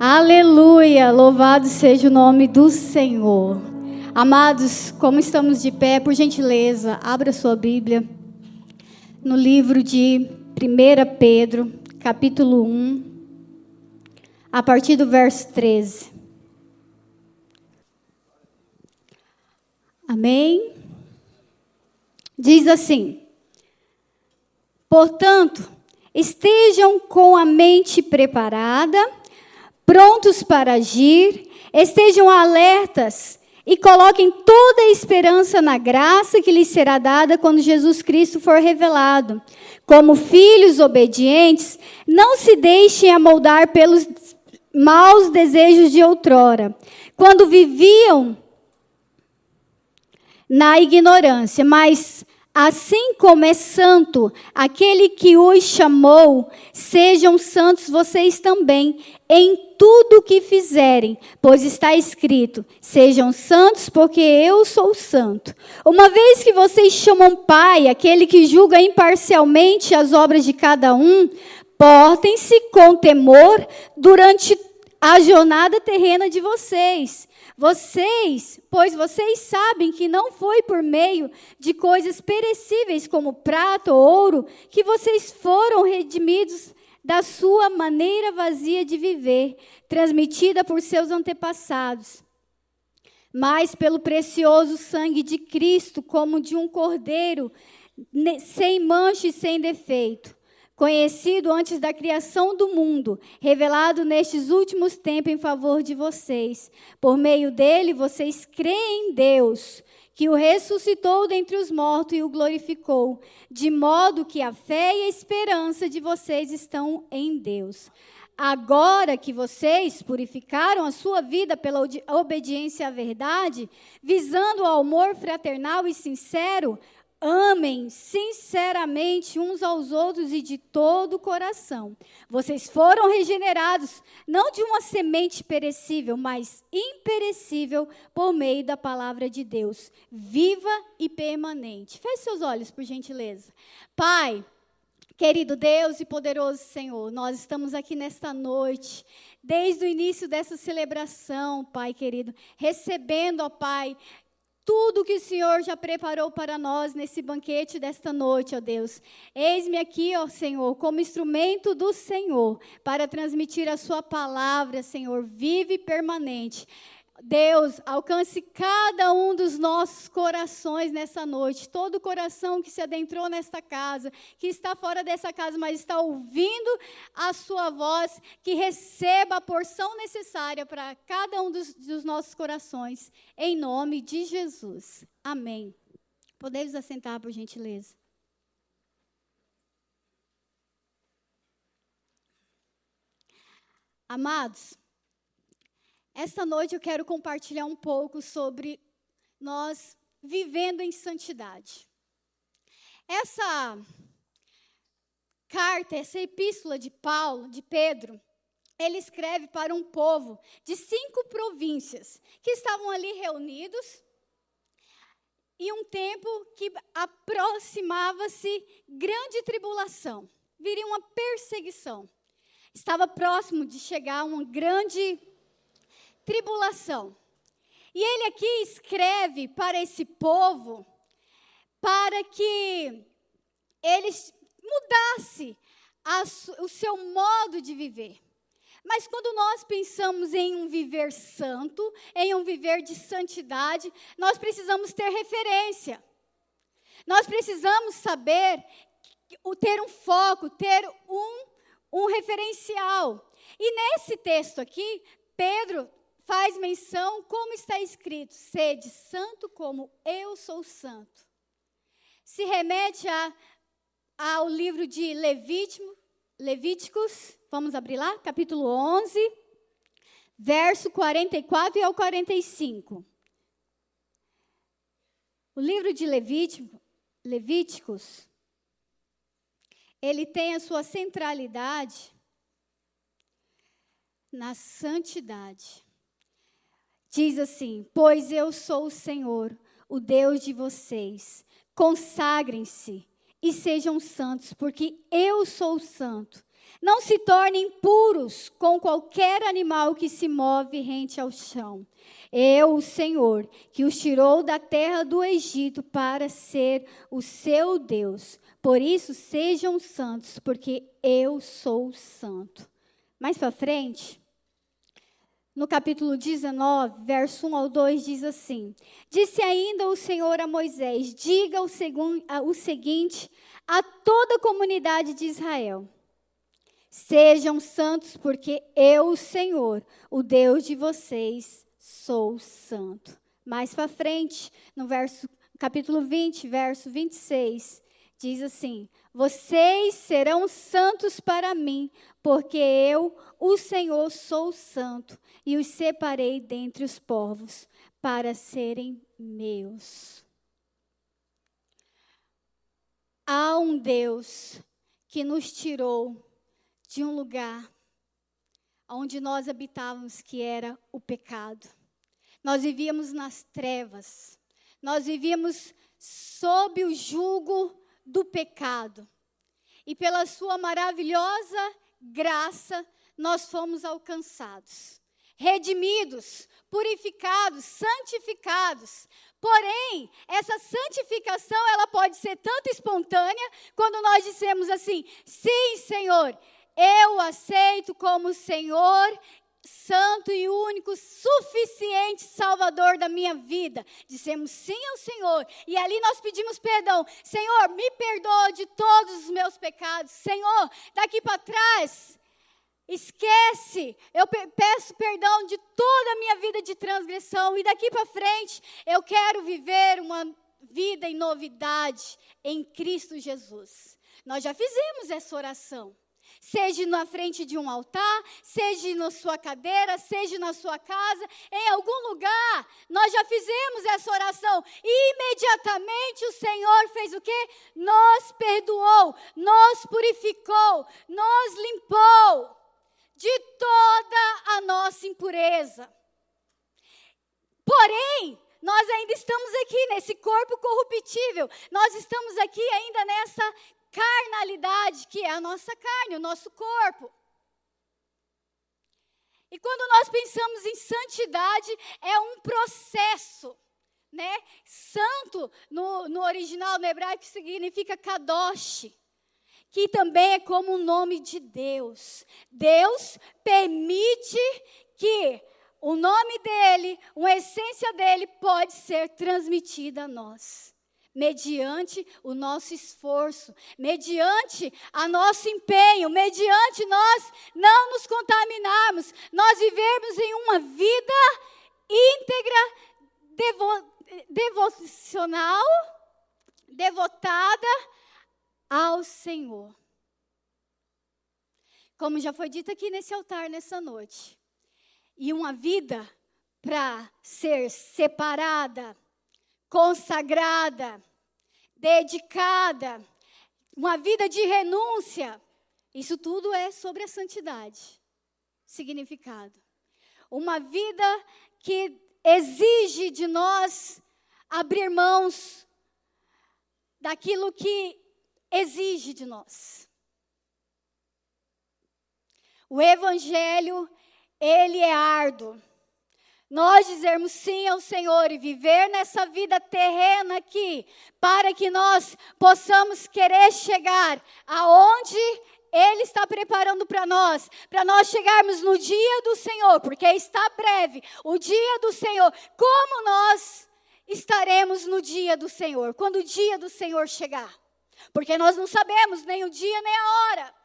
Aleluia, louvado seja o nome do Senhor. Amados, como estamos de pé, por gentileza, abra sua Bíblia no livro de 1 Pedro, capítulo 1, a partir do verso 13. Amém? Diz assim: portanto, estejam com a mente preparada, prontos para agir, estejam alertas e coloquem toda a esperança na graça que lhes será dada quando Jesus Cristo for revelado. Como filhos obedientes, não se deixem amoldar pelos maus desejos de outrora, quando viviam na ignorância, mas assim como é santo aquele que os chamou, sejam santos vocês também em tudo o que fizerem, pois está escrito: sejam santos porque eu sou santo. Uma vez que vocês chamam Pai, aquele que julga imparcialmente as obras de cada um, portem-se com temor durante a jornada terrena de vocês. Pois vocês sabem que não foi por meio de coisas perecíveis como prata ou ouro que vocês foram redimidos da sua maneira vazia de viver, transmitida por seus antepassados, mas pelo precioso sangue de Cristo, como de um cordeiro, sem mancha e sem defeito, conhecido antes da criação do mundo, revelado nestes últimos tempos em favor de vocês. Por meio dele, vocês creem em Deus, que o ressuscitou dentre os mortos e o glorificou, de modo que a fé e a esperança de vocês estão em Deus. Agora que vocês purificaram a sua vida pela obediência à verdade, visando ao amor fraternal e sincero, amem sinceramente uns aos outros e de todo o coração. Vocês foram regenerados, não de uma semente perecível, mas imperecível, por meio da palavra de Deus, viva e permanente. Feche seus olhos, por gentileza. Pai, querido Deus e poderoso Senhor, nós estamos aqui nesta noite, desde o início dessa celebração, Pai querido, recebendo, ó Pai, tudo que o Senhor já preparou para nós nesse banquete desta noite, ó Deus. Eis-me aqui, ó Senhor, como instrumento do Senhor, para transmitir a sua palavra, Senhor, viva e permanente. Deus, alcance cada um dos nossos corações nessa noite, todo coração que se adentrou nesta casa, que está fora dessa casa, mas está ouvindo a sua voz, que receba a porção necessária para cada um dos nossos corações, em nome de Jesus. Amém. Podemos assentar, por gentileza. Amados, esta noite eu quero compartilhar um pouco sobre nós vivendo em santidade. Essa carta, essa epístola de Pedro, ele escreve para um povo de 5 províncias que estavam ali reunidos em um tempo que aproximava-se grande tribulação, viria uma perseguição. Estava próximo de chegar uma grande tribulação. E ele aqui escreve para esse povo para que eles mudassem o seu modo de viver. Mas quando nós pensamos em um viver santo, em um viver de santidade, nós precisamos ter referência. Nós precisamos saber, ter um foco, ter um referencial. E nesse texto aqui, Pedro faz menção, como está escrito: sede santo como eu sou santo. Se remete ao livro de Levíticos, vamos abrir lá, capítulo 11, verso 44 e ao 45. O livro de Levíticos, ele tem a sua centralidade na santidade. Diz assim: pois eu sou o Senhor, o Deus de vocês. Consagrem-se e sejam santos, porque eu sou santo. Não se tornem impuros com qualquer animal que se move rente ao chão. Eu, o Senhor, que os tirou da terra do Egito para ser o seu Deus. Por isso, sejam santos, porque eu sou santo. Mais para frente, no capítulo 19, verso 1 ao 2, diz assim: Disse ainda o Senhor a Moisés: Diga o seguinte a toda a comunidade de Israel: Sejam santos, porque eu, o Senhor, o Deus de vocês, sou santo. Mais para frente, no capítulo 20, verso 26, diz assim: Vocês serão santos para mim, porque eu, o Senhor, sou santo, e os separei dentre os povos, para serem meus. Há um Deus que nos tirou de um lugar onde nós habitávamos, que era o pecado. Nós vivíamos nas trevas. Nós vivíamos sob o jugo do pecado. E pela sua maravilhosa graça, nós fomos alcançados, redimidos, purificados, santificados. Porém, essa santificação, ela pode ser tanto espontânea, quando nós dissemos assim: sim, Senhor, eu aceito como Senhor, santo e único, suficiente Salvador da minha vida. Dissemos sim ao Senhor, e ali nós pedimos perdão. Senhor, me perdoa de todos os meus pecados. Senhor, daqui para trás, esquece, eu peço perdão de toda a minha vida de transgressão, e daqui para frente, eu quero viver uma vida em novidade em Cristo Jesus. Nós já fizemos essa oração. Seja na frente de um altar, seja na sua cadeira, seja na sua casa, em algum lugar, nós já fizemos essa oração. E imediatamente o Senhor fez o quê? Nos perdoou, nos purificou, nos limpou de toda a nossa impureza. Porém, nós ainda estamos aqui nesse corpo corruptível, nós estamos aqui ainda nessa carnalidade, que é a nossa carne, o nosso corpo. E quando nós pensamos em santidade, é um processo, né? Santo, no original, no hebraico, significa kadosh, que também é como o nome de Deus. Deus permite que o nome dele, uma essência dele, pode ser transmitida a nós, mediante o nosso esforço, mediante o nosso empenho, mediante nós não nos contaminarmos, nós vivermos em uma vida íntegra, devocional, devotada ao Senhor. Como já foi dito aqui nesse altar nessa noite, e uma vida para ser separada, consagrada, dedicada, uma vida de renúncia, isso tudo é sobre a santidade, significado. Uma vida que exige de nós abrir mãos daquilo que exige de nós. O evangelho, ele é árduo. Nós dizermos sim ao Senhor e viver nessa vida terrena aqui, para que nós possamos querer chegar aonde Ele está preparando para nós chegarmos no dia do Senhor, porque está breve o dia do Senhor. Como nós estaremos no dia do Senhor, quando o dia do Senhor chegar? Porque nós não sabemos nem o dia nem a hora.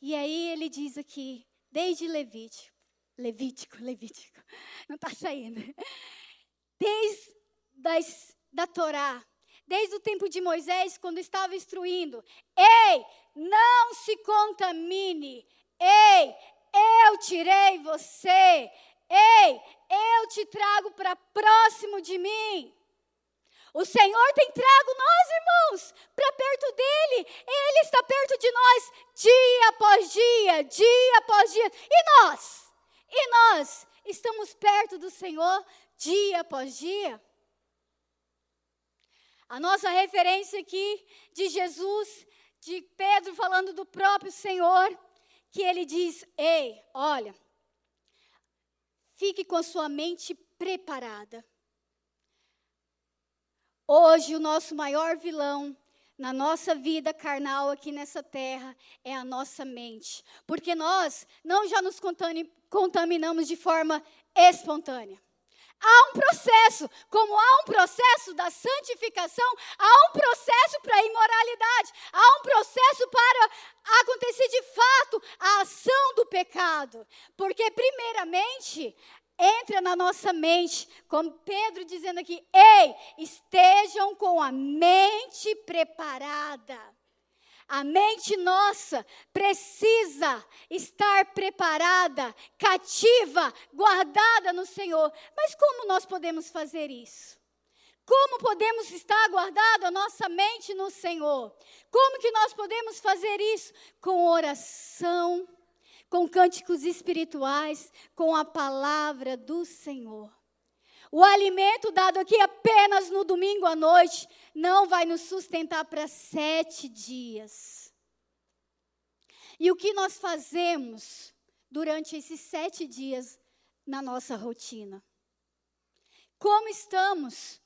E aí ele diz aqui, desde Levítico, não está saindo. Desde da Torá, desde o tempo de Moisés, quando estava instruindo. Ei, não se contamine. Ei, eu tirei você. Ei, eu te trago para próximo de mim. O Senhor tem trago nós, irmãos, para perto dEle. Ele está perto de nós, dia após dia, dia após dia. E nós? E nós estamos perto do Senhor, dia após dia? A nossa referência aqui de Jesus, de Pedro falando do próprio Senhor, que ele diz: ei, olha, fique com a sua mente preparada. Hoje, o nosso maior vilão na nossa vida carnal aqui nessa terra é a nossa mente. Porque nós não já nos contaminamos de forma espontânea. Há um processo, como há um processo da santificação, há um processo para a imoralidade, há um processo para acontecer de fato a ação do pecado. Porque, primeiramente, entra na nossa mente, como Pedro dizendo aqui: ei, estejam com a mente preparada. A mente nossa precisa estar preparada, cativa, guardada no Senhor. Mas como nós podemos fazer isso? Como podemos estar guardada a nossa mente no Senhor? Como que nós podemos fazer isso? Com oração, com cânticos espirituais, com a palavra do Senhor. O alimento dado aqui apenas no domingo à noite não vai nos sustentar para 7 dias. E o que nós fazemos durante esses 7 dias na nossa rotina? Como estamos?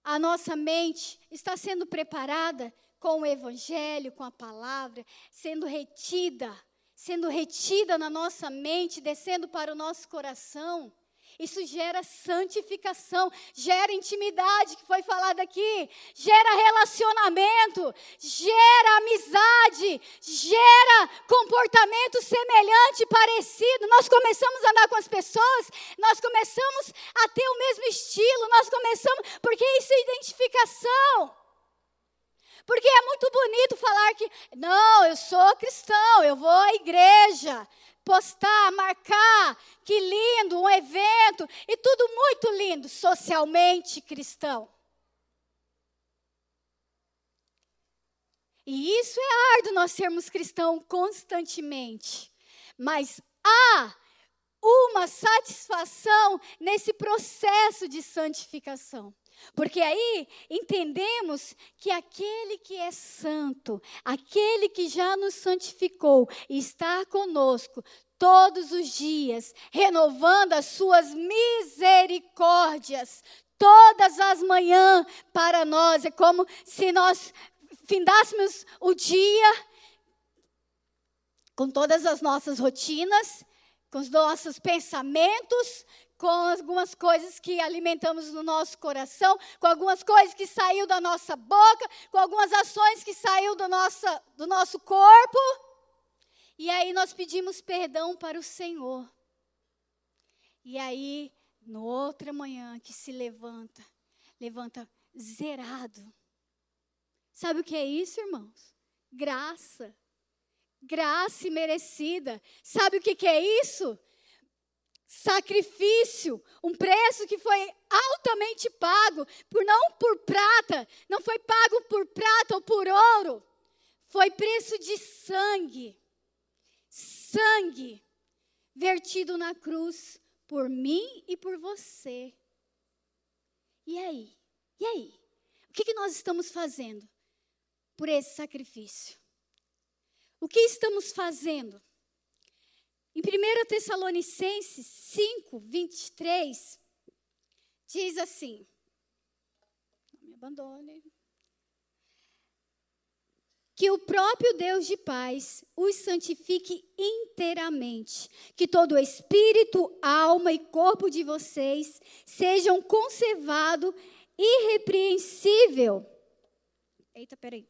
A nossa mente está sendo preparada com o Evangelho, com a palavra, sendo retida na nossa mente, descendo para o nosso coração. Isso gera santificação, gera intimidade, que foi falado aqui, gera relacionamento, gera amizade, gera comportamento semelhante, parecido. Nós começamos a andar com as pessoas, nós começamos a ter o mesmo estilo, porque isso é identificação. Porque é muito bonito falar que, não, eu sou cristão, eu vou à igreja, postar, marcar, que lindo, um evento, e tudo muito lindo, socialmente cristão. E isso é árduo nós sermos cristãos constantemente, mas há uma satisfação nesse processo de santificação. Porque aí entendemos que aquele que é santo, aquele que já nos santificou, está conosco todos os dias, renovando as suas misericórdias, todas as manhãs para nós. É como se nós findássemos o dia com todas as nossas rotinas, com os nossos pensamentos, com algumas coisas que alimentamos no nosso coração, com algumas coisas que saíram da nossa boca, com algumas ações que saíram do nosso corpo. E aí nós pedimos perdão para o Senhor. E aí, no outra manhã que se levanta zerado. Sabe o que é isso, irmãos? Graça imerecida. Sabe o que é isso? Sacrifício, um preço que foi altamente pago, não por prata, não foi pago por prata ou por ouro, foi preço de sangue vertido na cruz por mim e por você. E aí? O que nós estamos fazendo por esse sacrifício? O que estamos fazendo? Em 1 Tessalonicenses 5, 23, diz assim, não me abandone, que o próprio Deus de paz os santifique inteiramente, que todo o espírito, alma e corpo de vocês sejam conservados irrepreensível. Eita, peraí.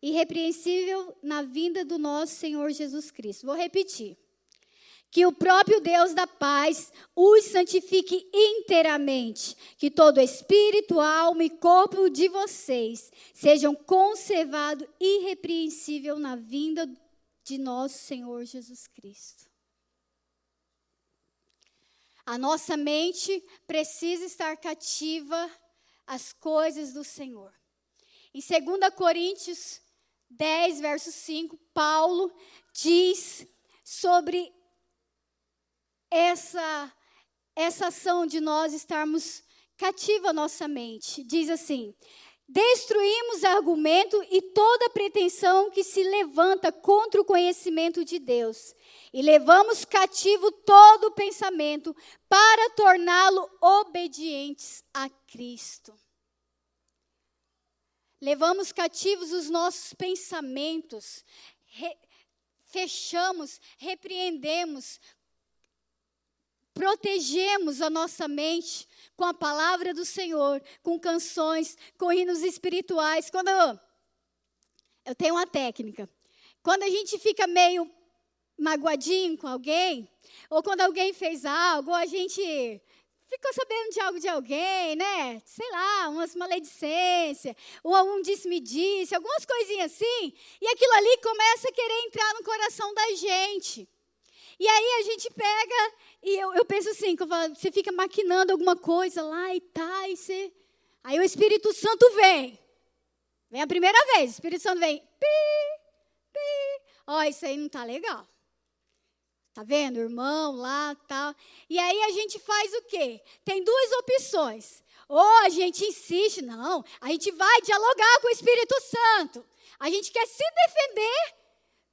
Irrepreensível na vinda do nosso Senhor Jesus Cristo. Vou repetir. Que o próprio Deus da paz os santifique inteiramente. Que todo espírito, alma e corpo de vocês sejam conservados irrepreensível na vinda de nosso Senhor Jesus Cristo. A nossa mente precisa estar cativa às coisas do Senhor. Em 2 Coríntios 10, verso 5, Paulo diz sobre essa ação de nós estarmos cativa a nossa mente. Diz assim: destruímos argumento e toda pretensão que se levanta contra o conhecimento de Deus. E levamos cativo todo pensamento para torná-lo obedientes a Cristo. Levamos cativos os nossos pensamentos, fechamos, repreendemos, protegemos a nossa mente com a palavra do Senhor, com canções, com hinos espirituais. Quando eu tenho uma técnica, quando a gente fica meio magoadinho com alguém, ou quando alguém fez algo, ou a gente ficou sabendo de algo de alguém, né? Sei lá, umas maledicências, ou um disse-me-disse, algumas coisinhas assim, e aquilo ali começa a querer entrar no coração da gente. E aí a gente pega, e eu penso assim, que você fica maquinando alguma coisa lá e tá, e você... Aí o Espírito Santo vem a primeira vez, o Espírito Santo vem, ó, isso aí não tá legal. Tá vendo, irmão lá, tal. E aí a gente faz o quê? Tem duas opções. Ou a gente insiste, não, a gente vai dialogar com o Espírito Santo. A gente quer se defender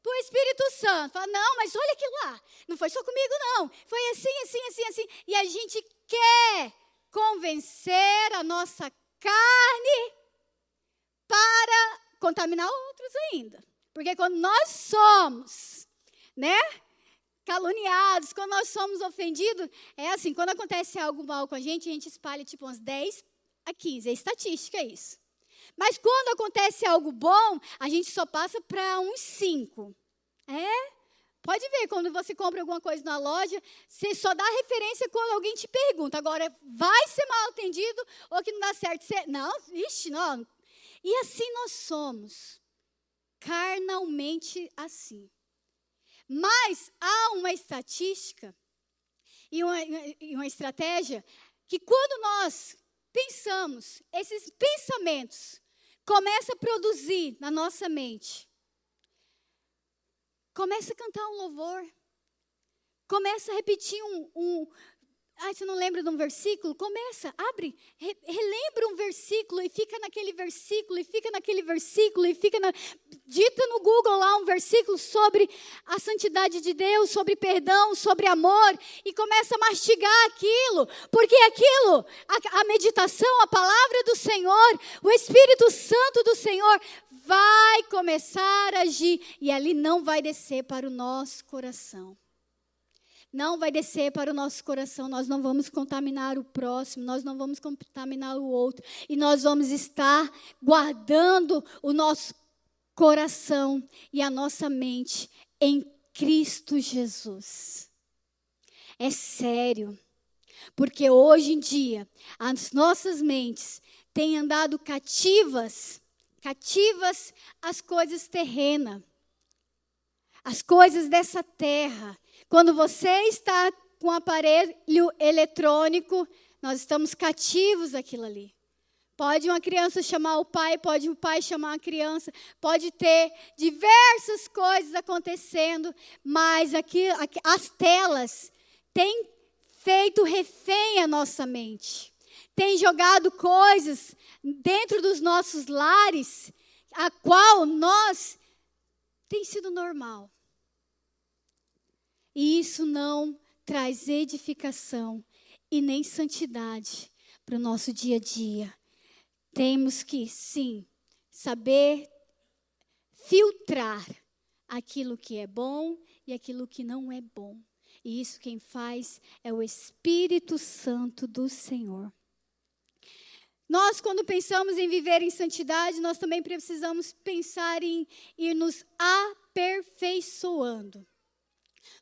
do Espírito Santo. Fala, não, mas olha aquilo lá. Não foi só comigo, não. Foi assim, assim, assim, assim. E a gente quer convencer a nossa carne para contaminar outros ainda. Porque quando nós somos, né, caluniados, quando nós somos ofendidos, é assim, quando acontece algo mal com a gente espalha tipo umas 10 a 15, é estatística isso. Mas quando acontece algo bom, a gente só passa para uns 5. Pode ver, quando você compra alguma coisa na loja, você só dá referência quando alguém te pergunta. Agora, vai ser mal atendido ou que não dá certo? Não, ixi, não. E assim nós somos, carnalmente assim. Mas há uma estatística e uma estratégia que quando nós pensamos, esses pensamentos começam a produzir na nossa mente. Começa a cantar um louvor. Começa a repetir você não lembra de um versículo? Começa, abre, relembra um versículo e fica naquele versículo, e fica naquele versículo, e fica dita no Google lá um versículo sobre a santidade de Deus, sobre perdão, sobre amor, e começa a mastigar aquilo, porque aquilo, a meditação, a palavra do Senhor, o Espírito Santo do Senhor vai começar a agir, e ali não vai descer para o nosso coração. Não vai descer para o nosso coração, nós não vamos contaminar o próximo, nós não vamos contaminar o outro. E nós vamos estar guardando o nosso coração e a nossa mente em Cristo Jesus. É sério, porque hoje em dia as nossas mentes têm andado cativas às coisas terrenas, às coisas dessa terra. Quando você está com um aparelho eletrônico, nós estamos cativos àquilo ali. Pode uma criança chamar o pai, pode o pai chamar a criança, pode ter diversas coisas acontecendo, mas aqui, as telas têm feito refém a nossa mente. Têm jogado coisas dentro dos nossos lares, a qual nós tem sido normal. E isso não traz edificação e nem santidade para o nosso dia a dia. Temos que, sim, saber filtrar aquilo que é bom e aquilo que não é bom. E isso quem faz é o Espírito Santo do Senhor. Nós, quando pensamos em viver em santidade, nós também precisamos pensar em ir nos aperfeiçoando.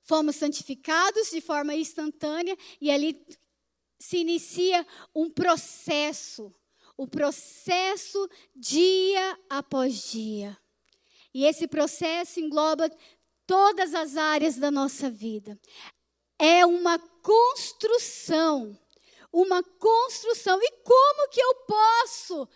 Fomos santificados de forma instantânea e ali se inicia um processo. O processo dia após dia. E esse processo engloba todas as áreas da nossa vida. É uma construção. Uma construção. E como que eu posso,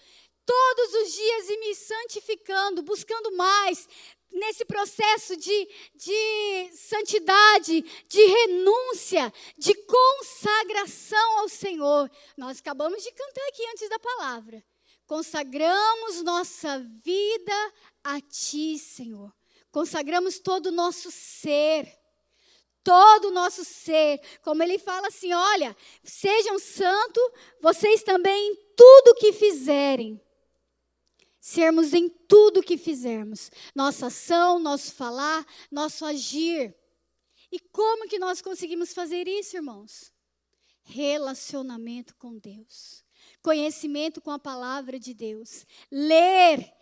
todos os dias, ir me santificando, buscando mais, nesse processo de santidade, de renúncia, de consagração ao Senhor. Nós acabamos de cantar aqui antes da palavra. Consagramos nossa vida a Ti, Senhor. Consagramos todo o nosso ser. Todo o nosso ser. Como Ele fala assim, olha, sejam santos, vocês também em tudo que fizerem. Sermos em tudo que fizermos. Nossa ação, nosso falar, nosso agir. E como que nós conseguimos fazer isso, irmãos? Relacionamento com Deus. Conhecimento com a palavra de Deus. Ler,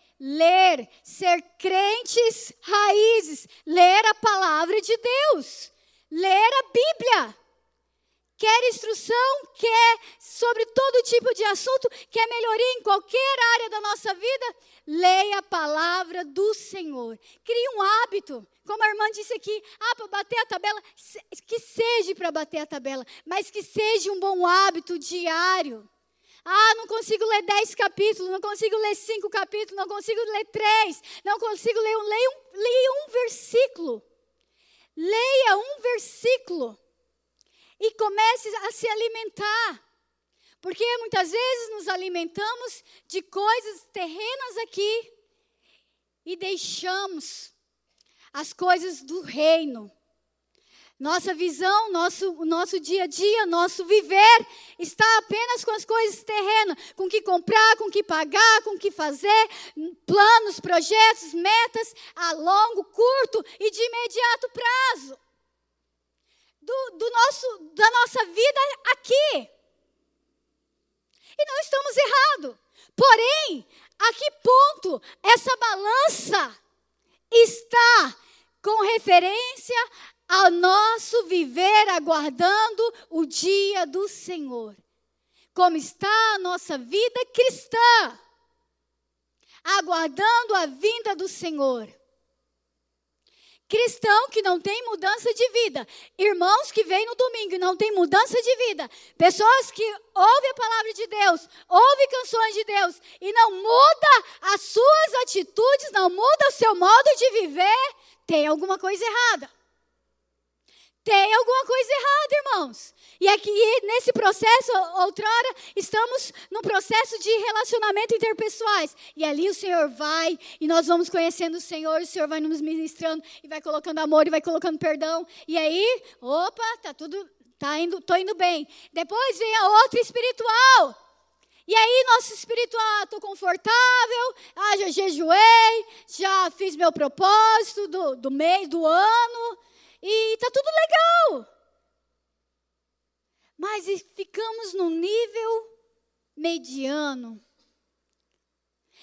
ser crentes raízes. Ler a palavra de Deus. Ler a Bíblia. Quer instrução, quer sobre todo tipo de assunto, quer melhoria em qualquer área da nossa vida, leia a palavra do Senhor. Crie um hábito, como a irmã disse aqui, para bater a tabela, que seja para bater a tabela, mas que seja um bom hábito diário. Não consigo ler 10 capítulos, não consigo ler 5 capítulos, não consigo ler 3, não consigo ler leia um versículo. Leia um versículo. E comece a se alimentar. Porque muitas vezes nos alimentamos de coisas terrenas aqui e deixamos as coisas do reino. Nossa visão, nosso dia a dia, nosso viver está apenas com as coisas terrenas. Com o que comprar, com o que pagar, com o que fazer. Planos, projetos, metas a longo, curto e de imediato prazo. Da nossa vida aqui. E não estamos errados. Porém, a que ponto essa balança está com referência ao nosso viver aguardando o dia do Senhor? Como está a nossa vida cristã? Aguardando a vinda do Senhor. Cristão que não tem mudança de vida. Irmãos que vêm no domingo e não tem mudança de vida. Pessoas que ouvem a palavra de Deus, ouvem canções de Deus e não muda as suas atitudes, não muda o seu modo de viver. Tem alguma coisa errada. Tem alguma coisa errada, irmãos. E aqui, nesse processo, outrora, estamos num processo de relacionamento interpessoais. E ali o Senhor vai, e nós vamos conhecendo o Senhor vai nos ministrando, e vai colocando amor, e vai colocando perdão. E aí, tô indo bem. Depois vem a outra espiritual. E aí, nosso espiritual, estou confortável, já jejuei, já fiz meu propósito do mês, do ano. E está tudo legal. Mas ficamos num nível mediano.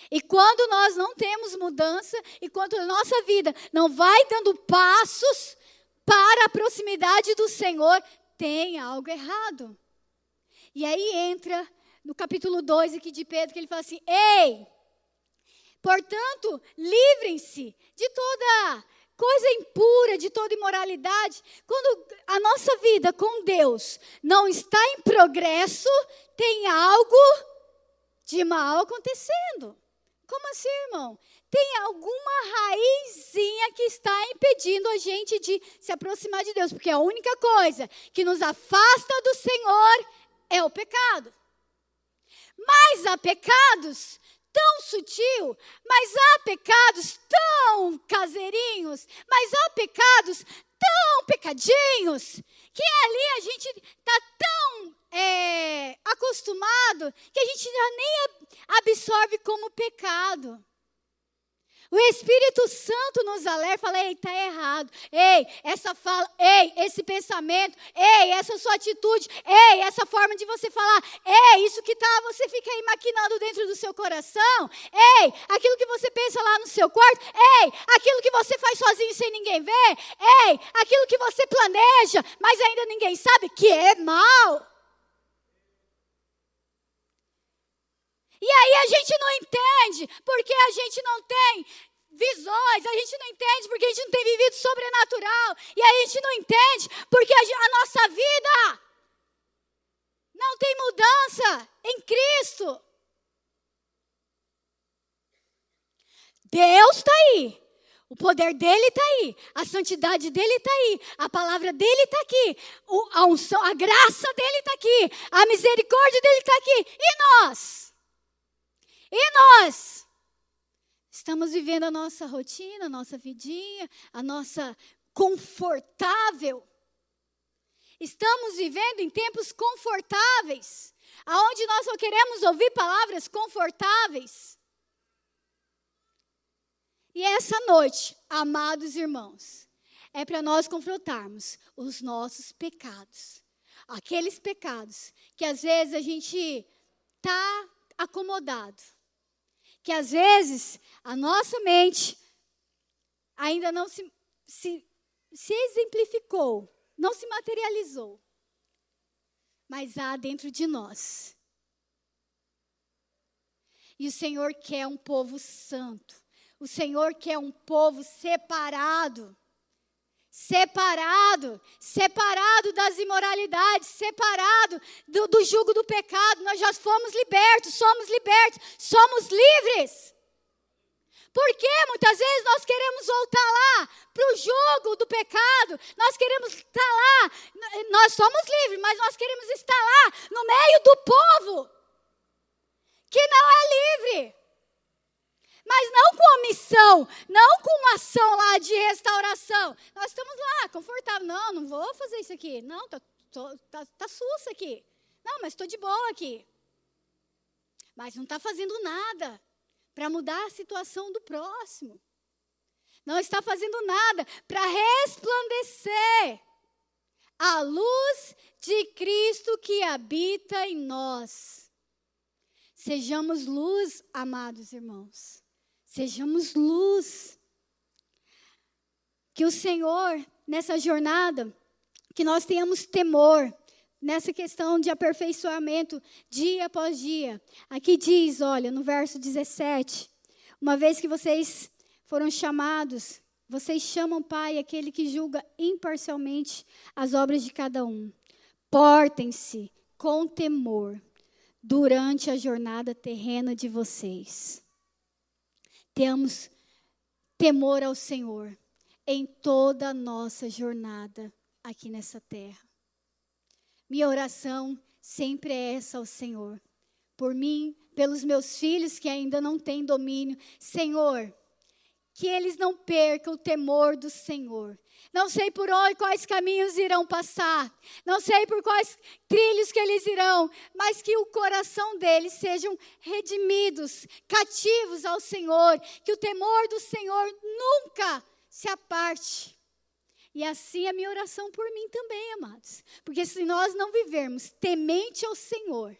E quando nós não temos mudança, e quando a nossa vida não vai dando passos para a proximidade do Senhor, tem algo errado. E aí entra no capítulo 2 aqui de Pedro, que ele fala assim, ei, portanto, livrem-se de toda coisa impura, de toda imoralidade. Quando a nossa vida com Deus não está em progresso, tem algo de mal acontecendo. Como assim, irmão? Tem alguma raizinha que está impedindo a gente de se aproximar de Deus. Porque a única coisa que nos afasta do Senhor é o pecado. Mas há pecados tão sutil, mas há pecados tão caseirinhos, mas há pecados tão pecadinhos, que ali a gente está tão acostumado, que a gente já nem absorve como pecado. O Espírito Santo nos alerta, fala, ei, está errado, ei, essa fala, ei, esse pensamento, ei, essa sua atitude, ei, essa forma de você falar, ei, isso que você fica aí maquinando dentro do seu coração, ei, aquilo que você pensa lá no seu quarto, ei, aquilo que você faz sozinho sem ninguém ver, ei, aquilo que você planeja, mas ainda ninguém sabe que é mal. E aí a gente não entende, porque a gente não tem visões, a gente não entende porque a gente não tem vivido sobrenatural, e a gente não entende porque a nossa vida não tem mudança em Cristo. Deus está aí, O poder dele está aí, a santidade dele está aí, a palavra dele está aqui, a unção, a graça dele está aqui, a misericórdia dele está aqui. E nós? E nós? Estamos vivendo a nossa rotina, a nossa vidinha, a nossa confortável. Estamos vivendo em tempos confortáveis, aonde nós só queremos ouvir palavras confortáveis. E essa noite, amados irmãos, é para nós confrontarmos os nossos pecados. Aqueles pecados que às vezes a gente está acomodado. Que às vezes a nossa mente ainda não se exemplificou, não se materializou. Mas há dentro de nós. E o Senhor quer um povo santo. O Senhor quer um povo separado. Separado das imoralidades, separado do jugo do pecado. Nós já fomos libertos, somos livres. Porque muitas vezes nós queremos voltar lá para o jugo do pecado. Nós queremos estar lá, nós somos livres, mas nós queremos estar lá no meio do povo que não é livre. Mas não com omissão, não com uma ação lá de restauração. Nós estamos lá, confortável. Não vou fazer isso aqui. Não, tá sussa aqui. Não, mas estou de boa aqui. Mas não está fazendo nada para mudar a situação do próximo. Não está fazendo nada para resplandecer a luz de Cristo que habita em nós. Sejamos luz, amados irmãos. Sejamos luz. Que o Senhor, nessa jornada, que nós tenhamos temor, nessa questão de aperfeiçoamento, dia após dia. Aqui diz, olha, no verso 17, uma vez que vocês foram chamados, vocês chamam Pai aquele que julga imparcialmente as obras de cada um. Portem-se com temor durante a jornada terrena de vocês. Temos temor ao Senhor em toda a nossa jornada aqui nessa terra. Minha oração sempre é essa ao Senhor. Por mim, pelos meus filhos que ainda não têm domínio. Senhor, que eles não percam o temor do Senhor. Não sei por onde, quais caminhos irão passar. Não sei por quais trilhos que eles irão. Mas que o coração deles sejam redimidos, cativos ao Senhor. Que o temor do Senhor nunca se aparte. E assim é a minha oração por mim também, amados. Porque se nós não vivermos temente ao Senhor,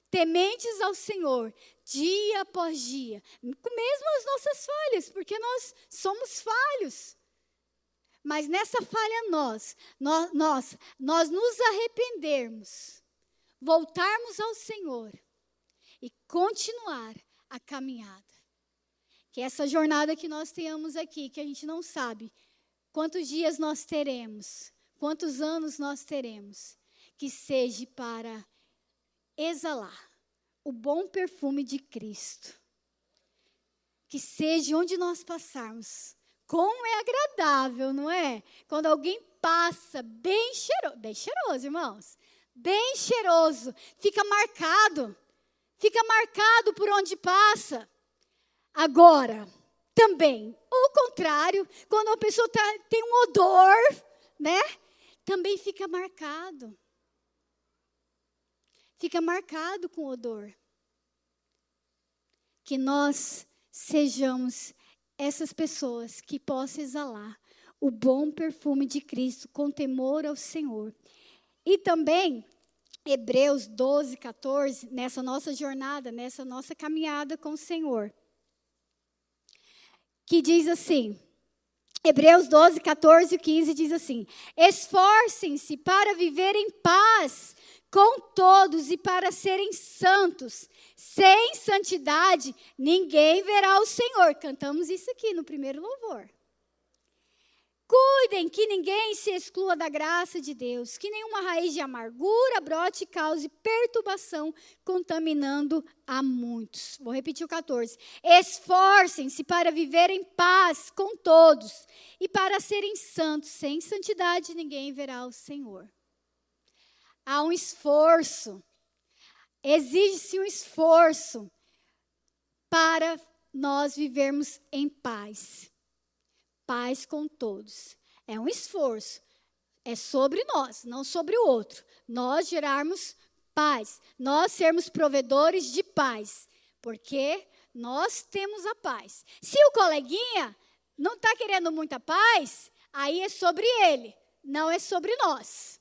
tementes ao Senhor, dia após dia, mesmo as nossas falhas, porque nós somos falhos. Mas nessa falha nós nos arrependermos, voltarmos ao Senhor e continuar a caminhada. Que essa jornada que nós tenhamos aqui, que a gente não sabe quantos dias nós teremos, quantos anos nós teremos, que seja para exalar o bom perfume de Cristo. Que seja onde nós passarmos. Como é agradável, não é? Quando alguém passa bem cheiroso, irmãos. Bem cheiroso. Fica marcado por onde passa. Agora, também, o contrário, quando a pessoa tem um odor, né? Também fica marcado. Fica marcado com odor. Que nós sejamos essas pessoas que possam exalar o bom perfume de Cristo com temor ao Senhor. E também, Hebreus 12, 14, nessa nossa jornada, nessa nossa caminhada com o Senhor, que diz assim, Hebreus 12, 14 e 15 diz assim: esforcem-se para viver em paz com todos e para serem santos. Sem santidade, ninguém verá o Senhor. Cantamos isso aqui no primeiro louvor. Cuidem que ninguém se exclua da graça de Deus, que nenhuma raiz de amargura brote e cause perturbação, contaminando a muitos. Vou repetir o 14. Esforcem-se para viver em paz com todos e para serem santos. Sem santidade ninguém verá o Senhor. Há um esforço, exige-se um esforço para nós vivermos em paz. Paz com todos. É um esforço. É sobre nós, não sobre o outro. Nós gerarmos paz. Nós sermos provedores de paz. Porque nós temos a paz. Se o coleguinha não está querendo muita paz, aí é sobre ele, não é sobre nós.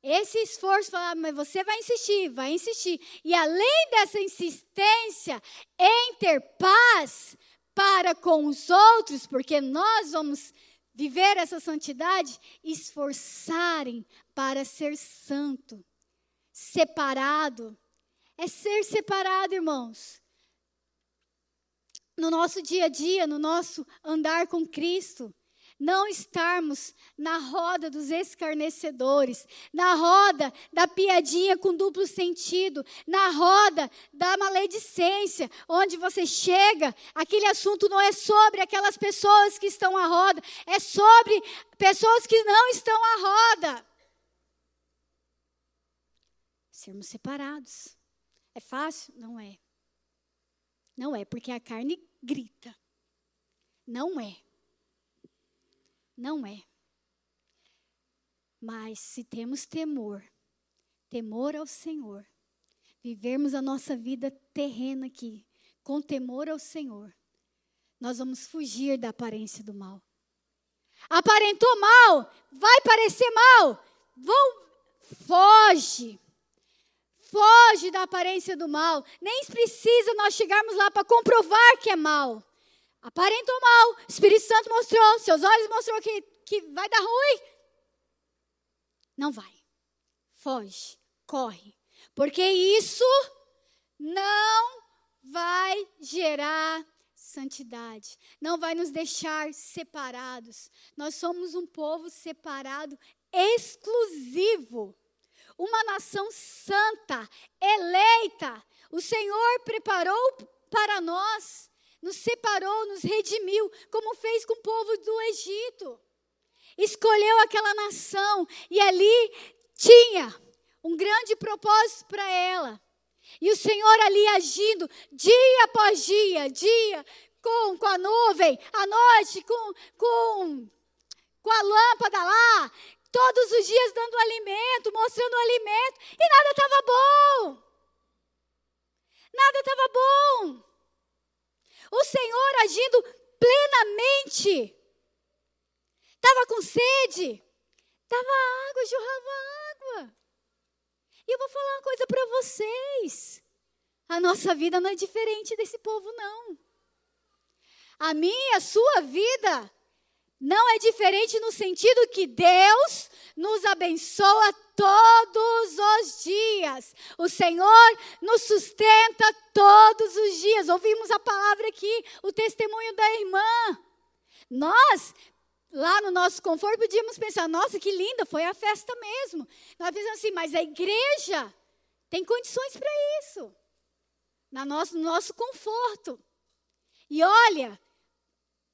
Esse esforço, mas você vai insistir, vai insistir. E além dessa insistência em ter paz para com os outros, porque nós vamos viver essa santidade, esforçarem para ser santo, separado. É ser separado, irmãos. No nosso dia a dia, no nosso andar com Cristo. Não estarmos na roda dos escarnecedores, na roda da piadinha com duplo sentido, na roda da maledicência, onde você chega, aquele assunto não é sobre aquelas pessoas que estão à roda, é sobre pessoas que não estão à roda. Sermos separados. É fácil? Não é. Não é, porque a carne grita. Não é. Não é. Mas se temos temor ao Senhor, vivermos a nossa vida terrena aqui, com temor ao Senhor, nós vamos fugir da aparência do mal. Aparentou mal, vai parecer mal, foge. Foge da aparência do mal. Nem precisa nós chegarmos lá para comprovar que é mal. Aparentou mal, o Espírito Santo mostrou, seus olhos mostrou que vai dar ruim. Não vai. Foge, corre. Porque isso não vai gerar santidade. Não vai nos deixar separados. Nós somos um povo separado, exclusivo. Uma nação santa, eleita. O Senhor preparou para nós. Nos separou, nos redimiu, como fez com o povo do Egito. Escolheu aquela nação e ali tinha um grande propósito para ela. E o Senhor ali agindo dia após dia com a nuvem, à noite com a lâmpada lá, todos os dias dando alimento, mostrando o alimento, e nada estava bom. Nada estava bom. O Senhor agindo plenamente. Estava com sede. Estava água, jorrava água. E eu vou falar uma coisa para vocês. A nossa vida não é diferente desse povo, não. A minha, a sua vida não é diferente no sentido que Deus nos abençoa todos os dias. O Senhor nos sustenta todos os dias. Ouvimos a palavra aqui, o testemunho da irmã. Nós, lá no nosso conforto, podíamos pensar, nossa, que linda, foi a festa mesmo. Nós pensamos assim, mas a igreja tem condições para isso. No nosso conforto. E olha,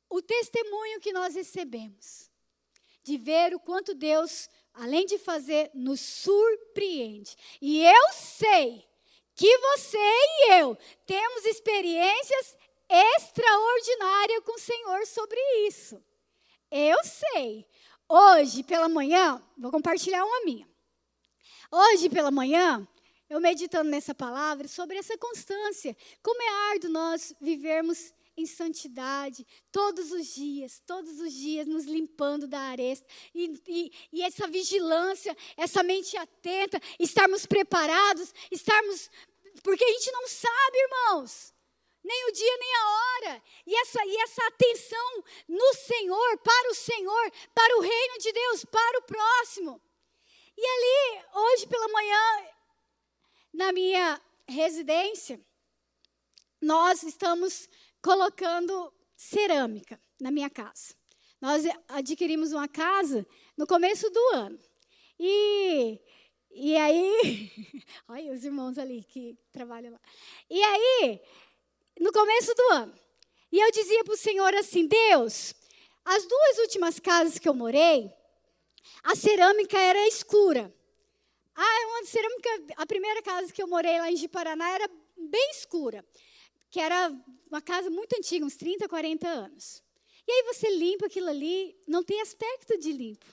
o testemunho que nós recebemos, de ver o quanto Deus, além de fazer, nos surpreende. E eu sei que você e eu temos experiências extraordinárias com o Senhor sobre isso. Eu sei. Hoje pela manhã, vou compartilhar uma minha. Hoje pela manhã, eu meditando nessa palavra, sobre essa constância. Como é árduo nós vivermos em santidade, todos os dias nos limpando da aresta, e essa vigilância, essa mente atenta, estarmos preparados, porque a gente não sabe, irmãos, nem o dia, nem a hora, e essa atenção no Senhor, para o reino de Deus, para o próximo. E ali, hoje pela manhã, na minha residência, nós estamos colocando cerâmica na minha casa. Nós adquirimos uma casa no começo do ano. E aí, olha os irmãos ali que trabalham lá. E aí, no começo do ano, e eu dizia para o Senhor assim, Deus, as 2 últimas casas que eu morei, a cerâmica era escura. A primeira casa que eu morei lá em Ji-Paraná era bem escura, que era uma casa muito antiga, uns 30, 40 anos. E aí você limpa aquilo ali, não tem aspecto de limpo.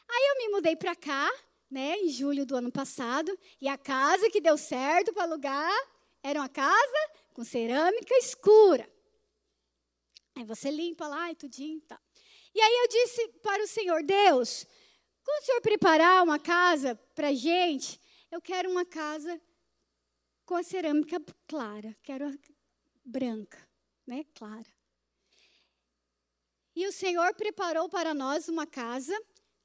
Aí eu me mudei para cá, né, em julho do ano passado, e a casa que deu certo para alugar era uma casa com cerâmica escura. Aí você limpa lá e tudinho e tal. E aí eu disse para o Senhor, Deus, quando o Senhor preparar uma casa para a gente, eu quero uma casa com a cerâmica clara, quero branca, né, clara. E o Senhor preparou para nós uma casa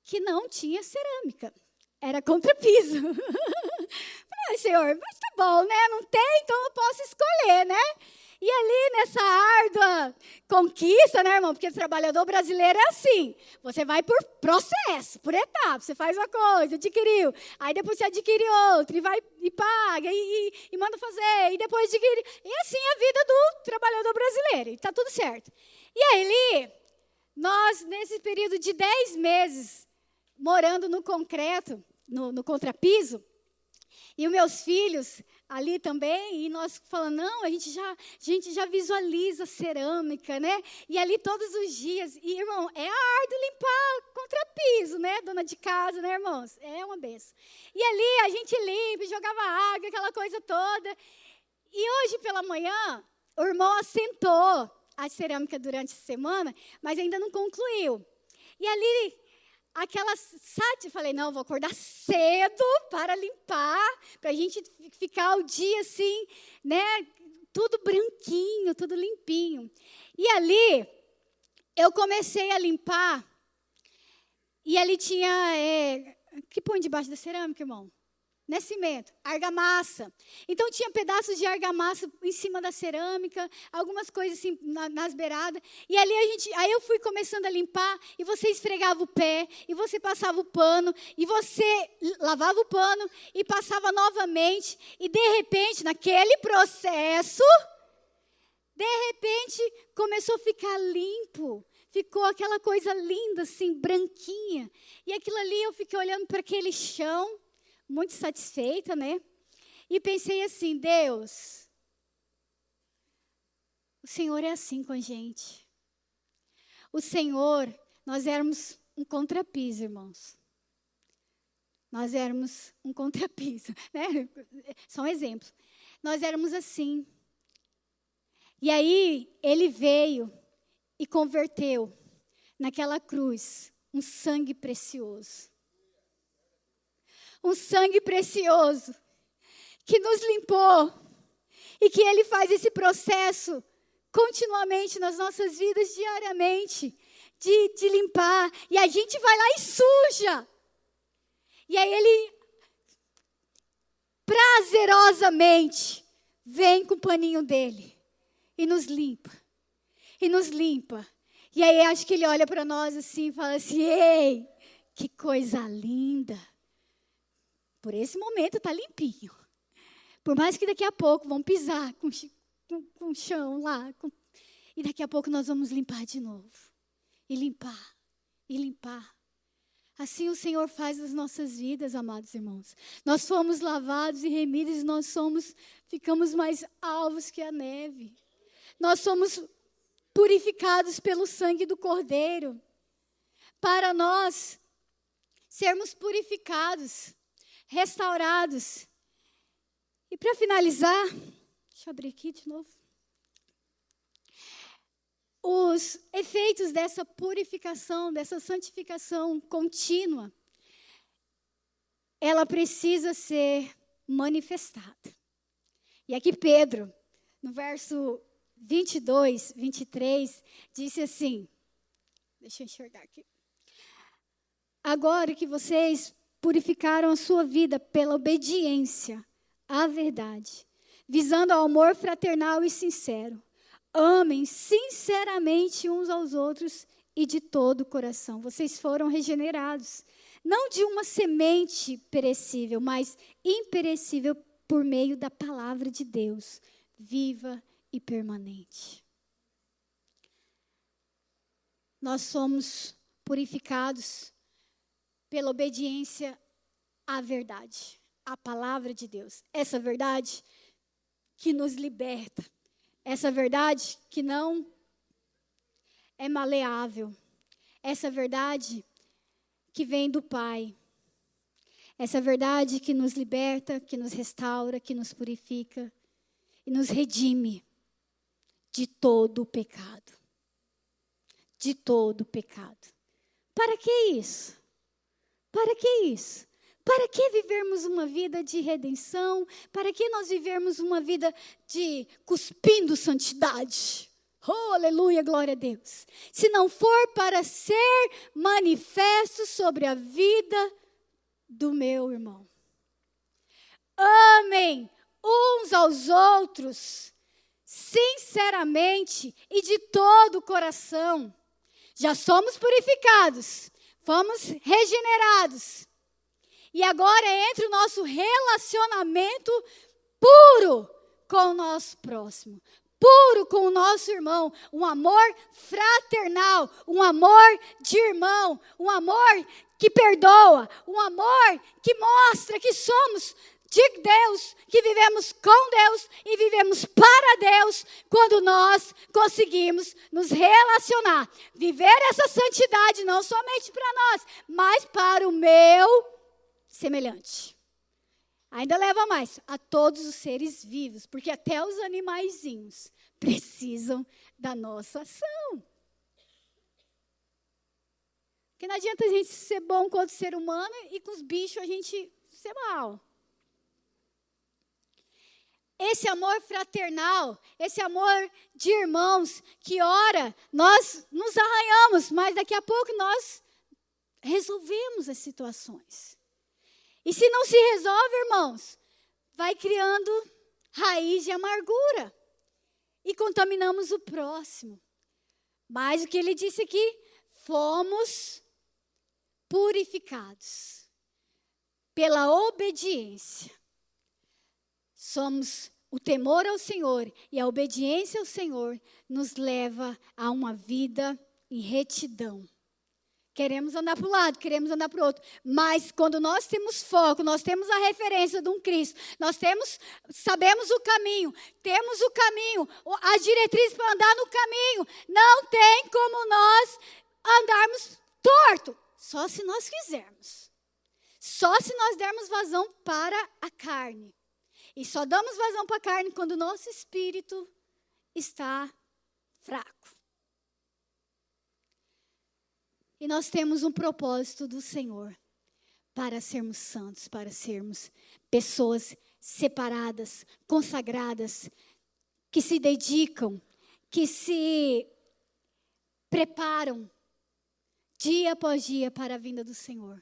que não tinha cerâmica, era contrapiso. Falei, Senhor, mas tá bom, né? Não tem, então eu posso escolher, né? E ali nessa árdua conquista, né, irmão? Porque o trabalhador brasileiro é assim. Você vai por processo, por etapas. Você faz uma coisa, adquiriu. Aí depois você adquire outra, e vai e paga, e manda fazer, e depois adquire. E assim é a vida do trabalhador brasileiro. E está tudo certo. E aí, nós, nesse período de 10 meses, morando no concreto, no contrapiso, e os meus filhos ali também, e nós falando, não, a gente já visualiza cerâmica, né? E ali todos os dias, e irmão, é árduo limpar contrapiso, né? Dona de casa, né, irmãos? É uma benção. E ali a gente limpa, jogava água, aquela coisa toda. E hoje pela manhã, o irmão assentou a cerâmica durante a semana, mas ainda não concluiu. E ali, falei, não, vou acordar cedo para limpar, para a gente ficar o dia assim, né, tudo branquinho, tudo limpinho. E ali, eu comecei a limpar, e ali tinha, que põe debaixo da cerâmica, irmão? Né, cimento, argamassa. Então, tinha pedaços de argamassa em cima da cerâmica, algumas coisas assim nas beiradas. E ali aí eu fui começando a limpar, e você esfregava o pé, e você passava o pano, e você lavava o pano, e passava novamente. E, de repente, naquele processo, de repente, começou a ficar limpo. Ficou aquela coisa linda, assim, branquinha. E aquilo ali, eu fiquei olhando para aquele chão, muito satisfeita, né? E pensei assim, Deus, o Senhor é assim com a gente. O Senhor, nós éramos um contrapiso, irmãos. Nós éramos um contrapiso, né? Só um exemplo. Nós éramos assim. E aí, Ele veio e converteu naquela cruz um sangue precioso. Um sangue precioso que nos limpou e que Ele faz esse processo continuamente nas nossas vidas, diariamente, de limpar. E a gente vai lá e suja. E aí Ele prazerosamente vem com o paninho dele e nos limpa. E nos limpa. E aí acho que Ele olha para nós assim e fala assim, ei, que coisa linda. Por esse momento está limpinho. Por mais que daqui a pouco vão pisar com o chão lá. E daqui a pouco nós vamos limpar de novo. E limpar. E limpar. Assim o Senhor faz nas nossas vidas, amados irmãos. Nós fomos lavados e remidos e nós ficamos mais alvos que a neve. Nós somos purificados pelo sangue do Cordeiro. Para nós sermos purificados, restaurados. E para finalizar, deixa eu abrir aqui de novo. Os efeitos dessa purificação, dessa santificação contínua, ela precisa ser manifestada. E aqui Pedro, no verso 22, 23, disse assim, deixa eu enxergar aqui. Agora que vocês purificaram a sua vida pela obediência à verdade, visando ao amor fraternal e sincero, amem sinceramente uns aos outros e de todo o coração. Vocês foram regenerados, não de uma semente perecível, mas imperecível por meio da palavra de Deus, viva e permanente. Nós somos purificados pela obediência à verdade, à palavra de Deus. Essa verdade que nos liberta, essa verdade que não é maleável, essa verdade que vem do Pai, essa verdade que nos liberta, que nos restaura, que nos purifica e nos redime de todo o pecado. De todo o pecado. Para que isso? Para que isso? Para que vivermos uma vida de redenção? Para que nós vivermos uma vida de cuspindo santidade? Oh, aleluia, glória a Deus. Se não for para ser manifesto sobre a vida do meu irmão. Amem uns aos outros, sinceramente e de todo o coração. Já somos purificados, fomos regenerados. E agora entra o nosso relacionamento puro com o nosso próximo, puro com o nosso irmão, um amor fraternal, um amor de irmão, um amor que perdoa, um amor que mostra que somos de Deus, que vivemos com Deus e vivemos para Deus, quando nós conseguimos nos relacionar, viver essa santidade não somente para nós, mas para o meu semelhante. Ainda leva mais, a todos os seres vivos, porque até os animaizinhos precisam da nossa ação. Porque não adianta a gente ser bom com o ser humano e com os bichos a gente ser mal. Esse amor fraternal, esse amor de irmãos, que ora, nós nos arranhamos, mas daqui a pouco nós resolvemos as situações. E se não se resolve, irmãos, vai criando raiz de amargura. E contaminamos o próximo. Mas o que ele disse aqui, fomos purificados pela obediência. Somos o temor ao Senhor e a obediência ao Senhor nos leva a uma vida em retidão. Queremos andar para um lado, queremos andar para o outro. Mas quando nós temos foco, nós temos a referência de um Cristo, sabemos o caminho, temos o caminho, a diretriz para andar no caminho. Não tem como nós andarmos torto, só se nós quisermos. Só se nós dermos vazão para a carne. E só damos vazão para a carne quando o nosso espírito está fraco. E nós temos um propósito do Senhor para sermos santos, para sermos pessoas separadas, consagradas, que se dedicam, que se preparam dia após dia para a vinda do Senhor.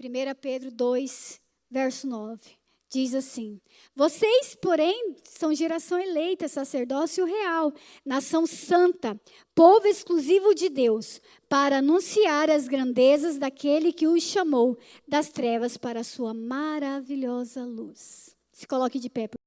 1 Pedro 2, verso 9, diz assim: vocês, porém, são geração eleita, sacerdócio real, nação santa, povo exclusivo de Deus, para anunciar as grandezas daquele que os chamou das trevas para a sua maravilhosa luz. Se coloque de pé.